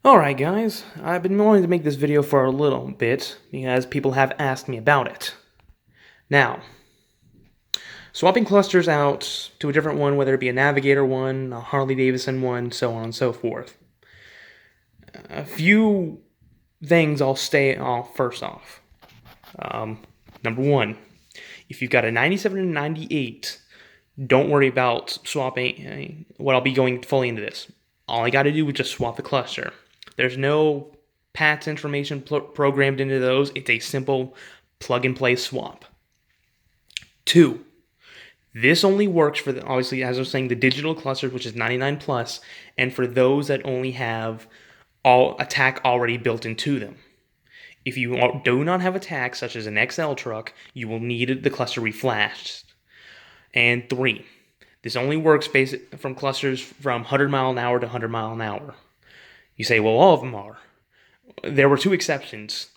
Alright guys, I've been wanting to make this video for a little bit because people have asked me about it. Now, swapping clusters out to a different one, whether it be a Navigator one, a Harley-Davidson one, so on and so forth. A few things I'll stay off first off. Number one, if you've got a 97 and 98, don't worry about swapping. What I'll be going fully into this. All I got to do is just swap the cluster. There's no PATS information programmed into those. It's a simple plug-and-play swap. 2, this only works for, obviously, as I was saying, the digital clusters, which is 99 plus, and for those that only have attack already built into them. If you do not have attack, such as an XL truck, you will need the cluster reflashed. And 3, this only works from clusters from 100 mile an hour to 100 mile an hour. You say, well, all of them are. There were 2 exceptions.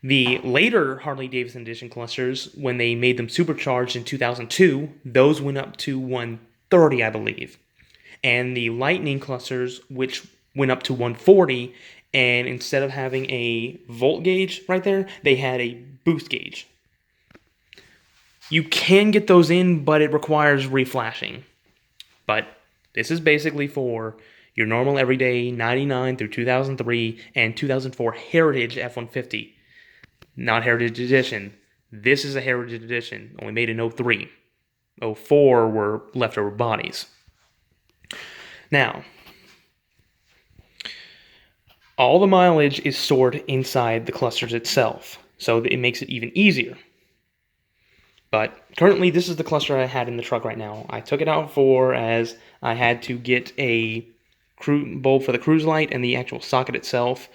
The later Harley-Davidson edition clusters, when they made them supercharged in 2002, those went up to 130, I believe. And the Lightning clusters, which went up to 140, and instead of having a volt gauge right there, they had a boost gauge. You can get those in, but it requires reflashing. But this is basically for your normal everyday 99 through 2003 and 2004 Heritage F-150. Not Heritage Edition. This is a Heritage Edition, only made in 03. 04 were leftover bodies. Now, all the mileage is stored inside the clusters itself, so it makes it even easier. But currently, this is the cluster I had in the truck right now. I took it out as I had to get a bulb for the cruise light and the actual socket itself.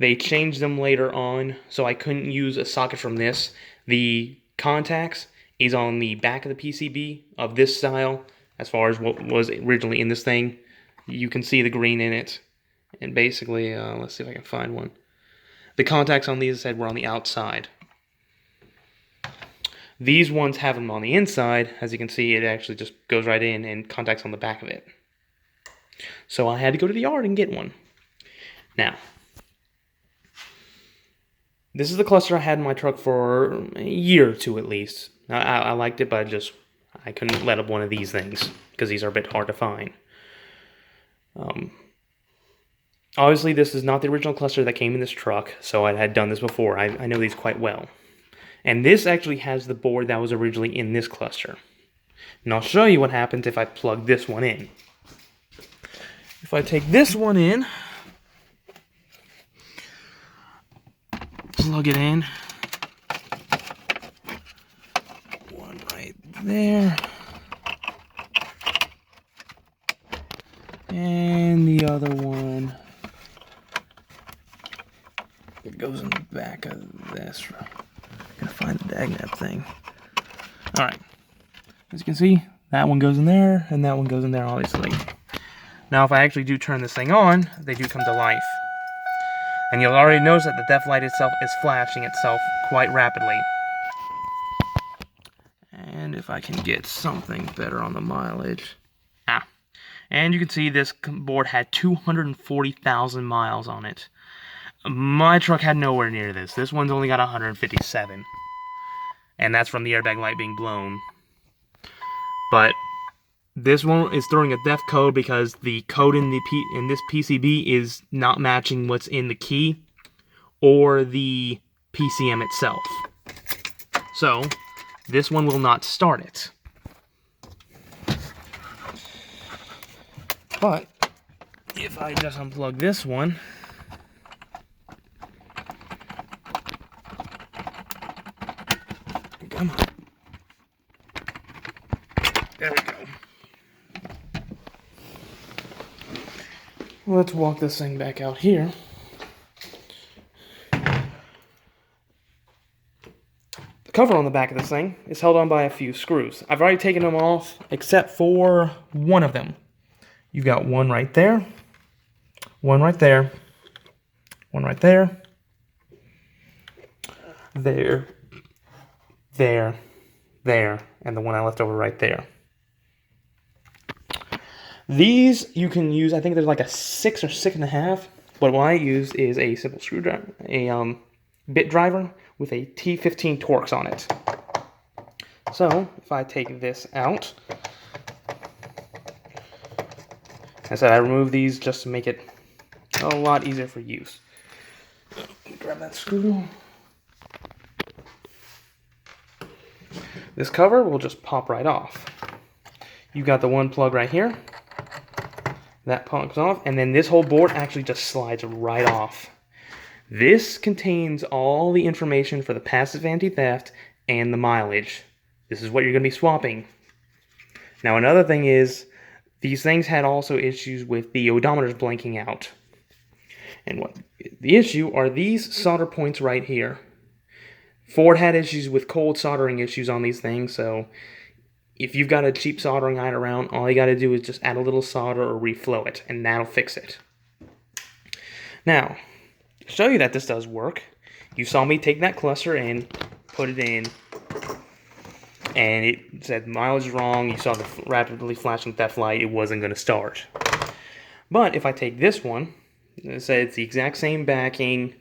They changed them later on, so I couldn't use a socket from this. The contacts is on the back of the PCB of this style, as far as what was originally in this thing. You can see the green in it. And basically, let's see if I can find one. The contacts on these said were on the outside. These ones have them on the inside. As you can see, it actually just goes right in and contacts on the back of it. So I had to go to the yard and get one. Now, this is the cluster I had in my truck for a year or 2 at least. I liked it, but I couldn't let up one of these things because these are a bit hard to find. Obviously, this is not the original cluster that came in this truck, so I had done this before. I know these quite well. And this actually has the board that was originally in this cluster. And I'll show you what happens if I plug this one in. If I take this one in, plug it in, one right there, and the other one, it goes in the back of this. Gotta find the dagnabbit thing. Alright, as you can see, that one goes in there, and that one goes in there, obviously. Now, if I actually do turn this thing on, they do come to life. And you'll already notice that the def light itself is flashing itself quite rapidly. And if I can get something better on the mileage. And you can see this board had 240,000 miles on it. My truck had nowhere near this. This one's only got 157. And that's from the airbag light being blown. But this one is throwing a def code because the code in this PCB is not matching what's in the key or the PCM itself. So, this one will not start it. But if I just unplug this one, come on. There we go. Let's walk this thing back out here. The cover on the back of this thing is held on by a few screws. I've already taken them off, except for one of them. You've got one right there, one right there, one right there, there, and the one I left over right there. These you can use, I think there's like a 6 or 6.5. But what I use is a simple screwdriver, a bit driver with a T15 Torx on it. So if I take this out, I said I remove these just to make it a lot easier for use. Grab that screw. This cover will just pop right off. You got the one plug right here. That pops off, and then this whole board actually just slides right off. This contains all the information for the passive anti-theft and the mileage. This is what you're going to be swapping. Now another thing is, these things had also issues with the odometers blanking out. And what the issue are these solder points right here. Ford had issues with cold soldering issues on these things, so if you've got a cheap soldering iron around, all you got to do is just add a little solder or reflow it, and that'll fix it. Now, to show you that this does work, you saw me take that cluster and put it in, and it said mileage wrong. You saw the rapidly flashing theft light. It wasn't going to start. But if I take this one, it said it's the exact same backing,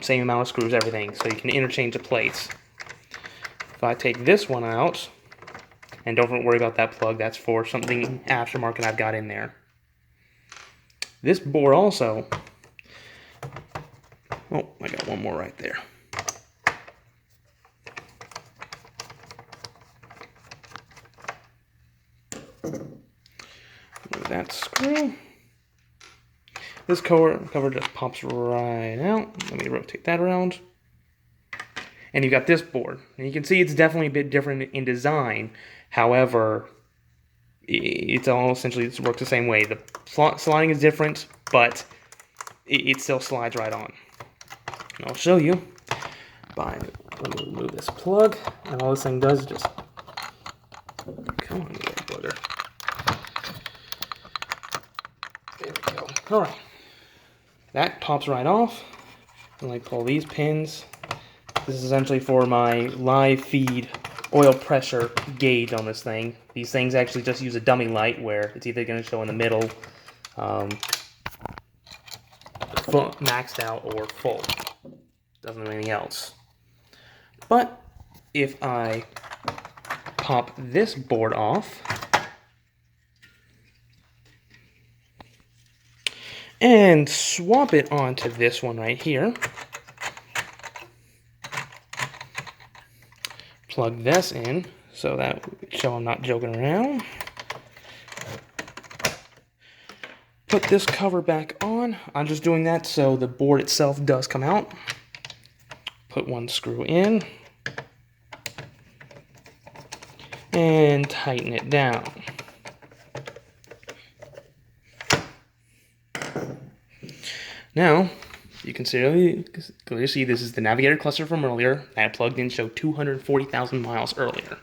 same amount of screws, everything, so you can interchange the plates. If I take this one out, and don't worry about that plug, that's for something aftermarket I've got in there. This board also, oh, I got one more right there. Remove that screw. This cover just pops right out. Let me rotate that around. And you got this board. And you can see it's definitely a bit different in design. However, it's all essentially it works the same way. The sliding is different, but it still slides right on. And I'll show you by, let me remove this plug. And all this thing does is just, come on, little bugger. There we go. All right. That pops right off. And I pull these pins. This is essentially for my live feed oil pressure gauge on this thing. These things actually just use a dummy light where it's either going to show in the middle, maxed out, or full. Doesn't do anything else. But if I pop this board off and swap it onto this one right here, plug this in so that show I'm not joking around. Put this cover back on. I'm just doing that so the board itself does come out. Put one screw in and tighten it down. Now, you can clearly see this is the Navigator cluster from earlier. I had plugged in, showed 240,000 miles earlier.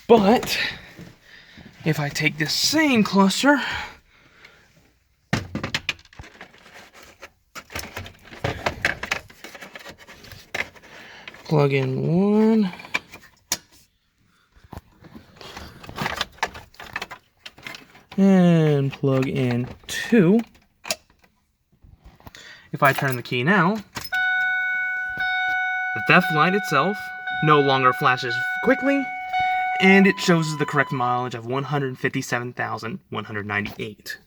But if I take this same cluster, plug in one, and plug in two. If I turn the key now, the theft light itself no longer flashes quickly, and it shows the correct mileage of 157,198.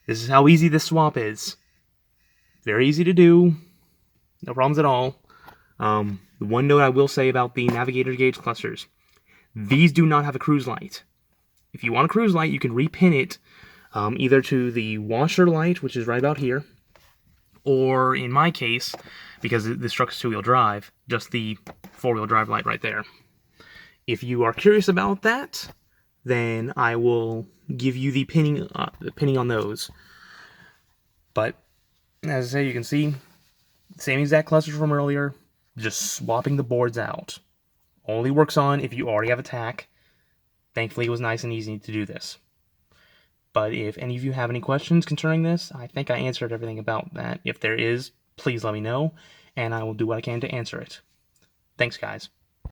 This is how easy this swap is. Very easy to do. No problems at all. The one note I will say about the Navigator gauge clusters, these do not have a cruise light. If you want a cruise light, you can repin it either to the washer light, which is right about here, or in my case, because this truck is two-wheel drive, just the four-wheel drive light right there. If you are curious about that, then I will give you the pinning on those. But as I say, you can see same exact cluster from earlier, just swapping the boards out. Only works on if you already have a tack. Thankfully, it was nice and easy to do this. But if any of you have any questions concerning this, I think I answered everything about that. If there is, please let me know, and I will do what I can to answer it. Thanks, guys.